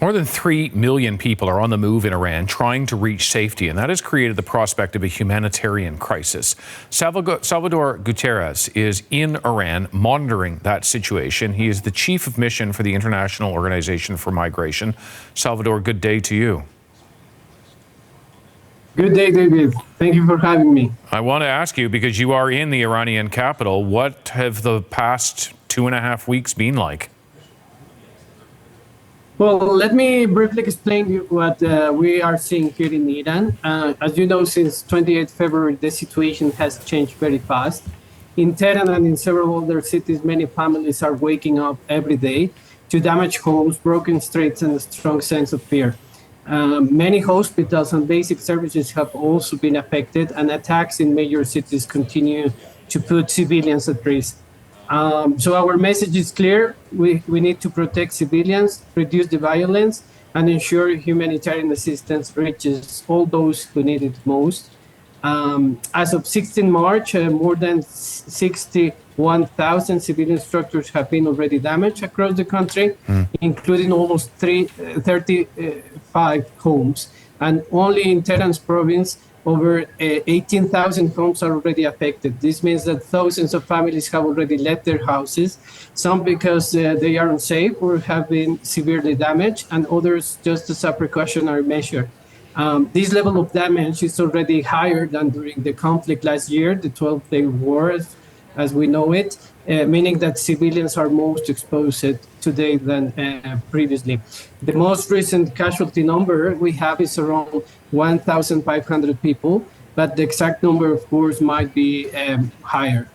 More than 3 million people are on the move in Iran trying to reach safety, and that has created the prospect of a humanitarian crisis. Salvador Gutierrez is in Iran monitoring that situation. He is the chief of mission for the International Organization for Migration. Salvador, good day to you. Good day, David. Thank you for having me. I want to ask you, because you are in the Iranian capital, what have the past 2.5 weeks been like? Well, let me briefly explain you what we are seeing here in Iran. As you know, since 28 February, the situation has changed very fast. In Tehran and in several other cities, many families are waking up every day to damaged homes, broken streets, and a strong sense of fear. Many hospitals and basic services have also been affected, and attacks in major cities continue to put civilians at risk. So our message is clear. We need to protect civilians, reduce the violence, and ensure humanitarian assistance reaches all those who need it most. As of 16 March, more than 61,000 civilian structures have been already damaged across the country, including almost 35 homes. And only in Tehran's province, over 18,000 homes are already affected. This means that thousands of families have already left their houses, some because they are unsafe or have been severely damaged, and others just as a precautionary measure. This level of damage is already higher than during the conflict last year, the 12-day war, as we know it, meaning that civilians are most exposed today than previously. The most recent casualty number we have is around 1,500 people, but the exact number, of course, might be higher.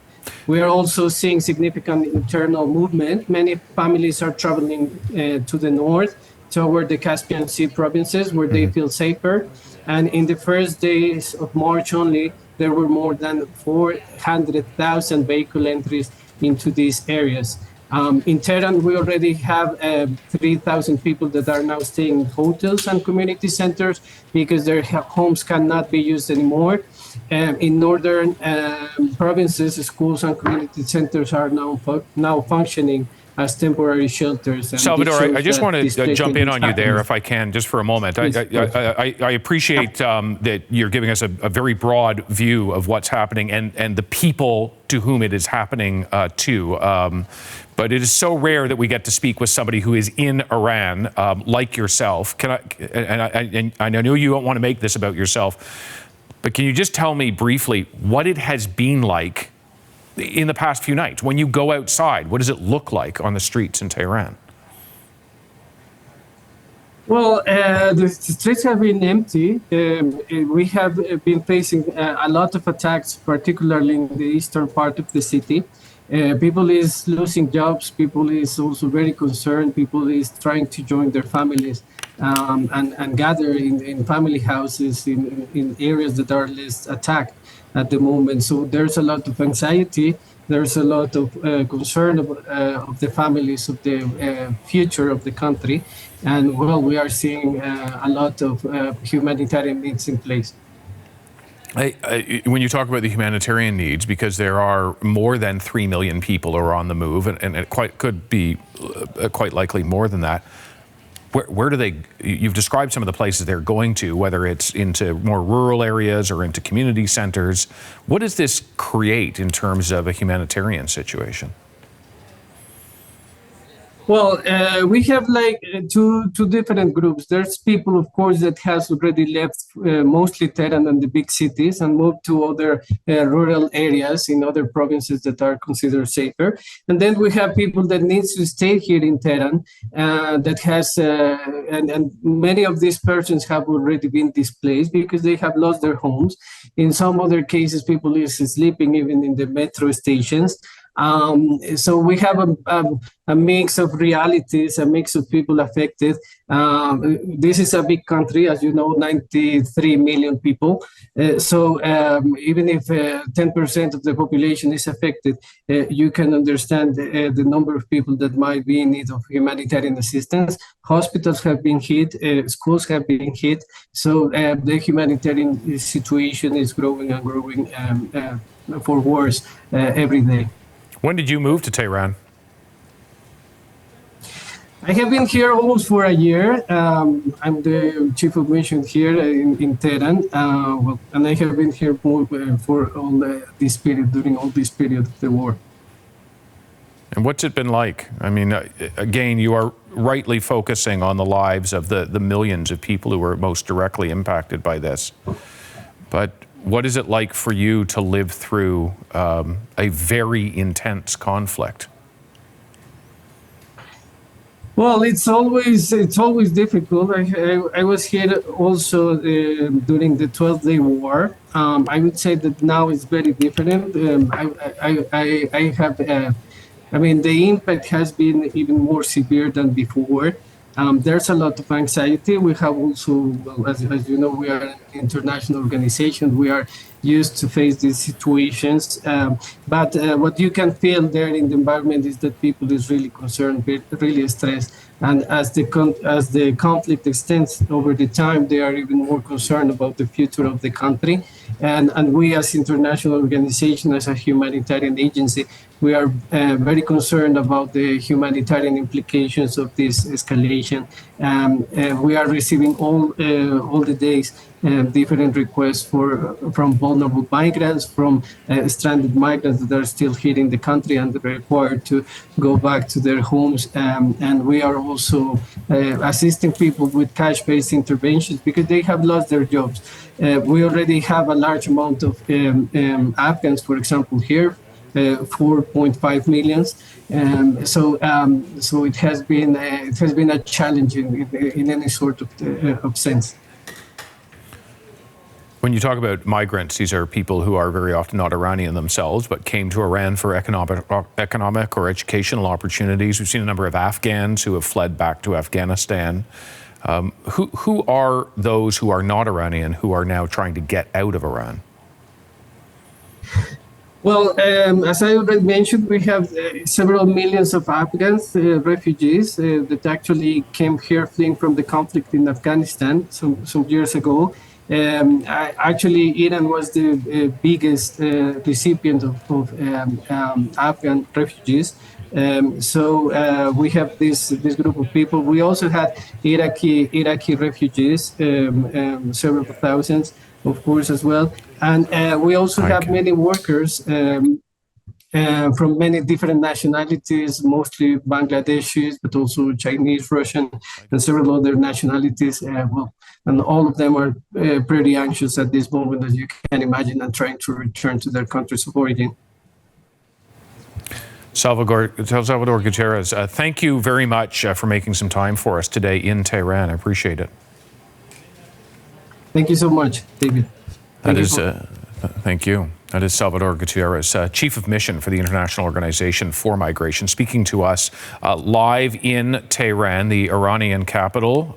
We are also seeing significant internal movement. Many families are traveling to the north, toward the Caspian Sea provinces, where they feel safer. And in the first days of March only, there were more than 400,000 vehicle entries into these areas. In Tehran, we already have 3,000 people that are now staying in hotels and community centers because their homes cannot be used anymore. In northern provinces, schools and community centers are now functioning as temporary shelters. And Salvador, I just want to jump in on you there, if I can, just for a moment. I appreciate that you're giving us a very broad view of what's happening and the people to whom it is happening to. But it is so rare that we get to speak with somebody who is in Iran, like yourself. And I know you don't want to make this about yourself, but can you just tell me briefly what it has been like in the past few nights? When you go outside, what does it look like on the streets in Tehran? Well, the streets have been empty. We have been facing a lot of attacks, particularly in the eastern part of the city. People is losing jobs. People is also very concerned. People is trying to join their families and gather in family houses in areas that are less attacked at the moment. So there's a lot of anxiety. There's a lot of concern of the families, of the future of the country. And well, we are seeing a lot of humanitarian needs in place. When you talk about the humanitarian needs, because there are more than 3 million people who are on the move, and it could be quite likely more than that, where do they, you've described some of the places they're going to, whether it's into more rural areas or into community centers. What does this create in terms of a humanitarian situation? Well, we have like two different groups. There's people, of course, that has already left mostly Tehran and the big cities and moved to other rural areas in other provinces that are considered safer. And then we have people that needs to stay here in Tehran that has, and many of these persons have already been displaced because they have lost their homes. In some other cases, people is sleeping even in the metro stations. So we have a mix of realities, a mix of people affected. This is a big country, as you know, 93 million people. So even if 10% of the population is affected, you can understand the number of people that might be in need of humanitarian assistance. Hospitals have been hit, schools have been hit. So the humanitarian situation is growing and growing for worse every day. When did you move to Tehran? I have been here almost for a year. I'm the chief of mission here in Tehran, and I have been here for all this period, during all this period of the war. And what's it been like? I mean, again, you are rightly focusing on the lives of the millions of people who are most directly impacted by this. But what is it like for you to live through a very intense conflict? Well, it's always difficult. I was here also during the 12-day war. I would say that now it's very different. I have. I mean, the impact has been even more severe than before. There's a lot of anxiety. We have also, well, as you know, we are an international organization. We are used to face these situations. But what you can feel there in the environment is that people is really concerned, really stressed. And as the conflict extends over the time, they are even more concerned about the future of the country. And we as international organization, as a humanitarian agency, we are very concerned about the humanitarian implications of this escalation. We are receiving all the days different requests from vulnerable migrants, from stranded migrants that are still here in the country and are required to go back to their homes. And we are also assisting people with cash-based interventions because they have lost their jobs. We already have a large amount of Afghans, for example, here. 4.5 million. So it has been a challenge in any sort of sense. When you talk about migrants, these are people who are very often not Iranian themselves, but came to Iran for economic or educational opportunities. We've seen a number of Afghans who have fled back to Afghanistan. Who are those who are not Iranian who are now trying to get out of Iran? Well, as I already mentioned, we have several millions of Afghans, refugees, that actually came here fleeing from the conflict in Afghanistan some years ago. Actually, Iran was the biggest recipient of Afghan refugees. So we have this group of people. We also had Iraqi refugees, several thousands, of course, as well. And we also have many workers from many different nationalities, mostly Bangladeshis, but also Chinese, Russian, and several other nationalities. And all of them are pretty anxious at this moment, as you can imagine, and trying to return to their countries of origin. Salvador Gutierrez, thank you very much for making some time for us today in Tehran. I appreciate it. Thank you so much, David. Thank you. That is Salvador Gutierrez, Chief of Mission for the International Organization for Migration, speaking to us live in Tehran, the Iranian capital.